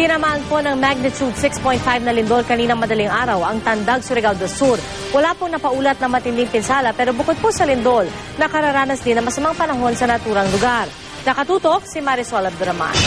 Tinamaan po ng magnitude 6.5 na lindol kaninang madaling araw ang Tandag, Surigao del Sur. Wala pong napaulat na matinding pinsala pero bukod po sa lindol, nakararanas din ng masamang panahon sa naturang lugar. Nakatutok si Marisol Abduraman.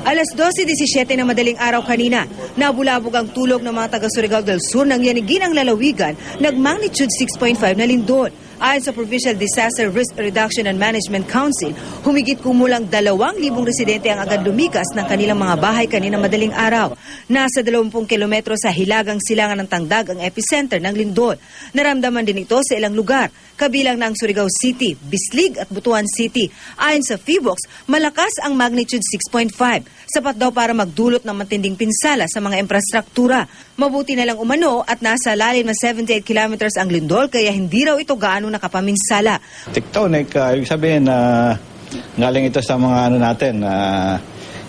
Alas 12:17 na madaling araw kanina, nabulabog ang tulog ng mga taga Surigao del Sur nang yanigin ang lalawigan ng magnitude 6.5 na lindol. Ayon sa Provincial Disaster Risk Reduction and Management Council, humigit kumulang 2,000 residente ang agad lumikas ng kanilang mga bahay kanina madaling araw. Nasa 20 kilometro sa hilagang silangan ng Tandag ang epicenter ng lindol. Naramdaman din ito sa ilang lugar, kabilang ng Surigao City, Bislig at Butuan City. Ayon sa PHIVOLCS, malakas ang magnitude 6.5. Sapat daw para magdulot ng matinding pinsala sa mga infrastruktura. Mabuti na lang umano at nasa lalim na 78 kilometers ang lindol kaya hindi raw ito gaano nakapaminsala. Tectonic, ibig sabihin na galing ito sa mga ano natin,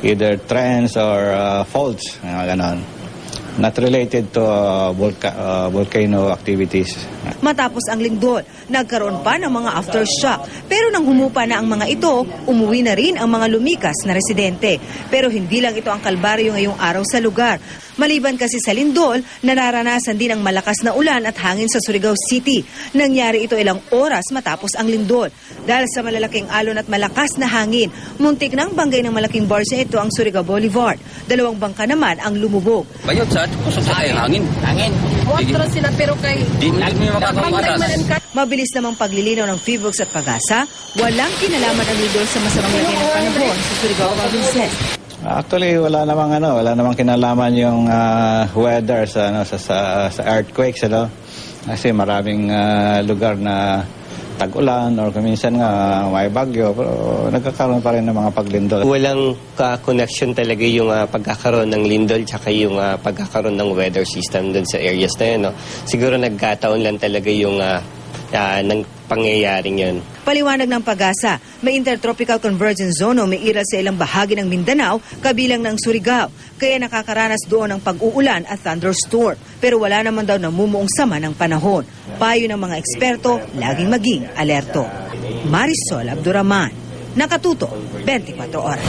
either trends or faults, ganon. Not related to volcano activities. Matapos ang lindol, nagkaroon pa ng mga aftershock. Pero nang humupa na ang mga ito, umuwi na rin ang mga lumikas na residente. Pero hindi lang ito ang kalbaryo ngayong araw sa lugar. Maliban kasi sa lindol, nararanasan din ang malakas na ulan at hangin sa Surigao City. Nangyari ito ilang oras matapos ang lindol. Dahil sa malalaking alon at malakas na hangin, muntik nang banggay ng malaking barge ito ang Surigao Boulevard. 2 bangka naman ang lumubog. Bayot sa kusog sa hangin. Hangin. Watro sila pero kay Di mo makakawaras. Mabilis namang paglilinaw ng PHIVOLCS at Pag-asa, walang kinalaman ang lindol sa masamang lagay ng panahon sa Surigao Province. Actually, wala namang kinalaman yung weather sa earthquakes, Kasi maraming lugar na tag-ulan or kuminsan nga may bagyo, pero nagkakaroon pa rin ng mga paglindol. Walang connection talaga yung pagkakaroon ng lindol tsaka yung pagkakaroon ng weather system doon sa areas na yun. No? Siguro nagkataon lang talaga yung ng pangyayaring yun. Paliwanag ng Pag-asa, may intertropical convergence zone o may iral sa ilang bahagi ng Mindanao, kabilang ng Surigao. Kaya nakakaranas doon ng pag-uulan at thunderstorm. Pero wala naman daw namumuong sama ng panahon. Payo ng mga eksperto, laging maging alerto. Marisol Abduraman, Nakatuto, 24 Oras.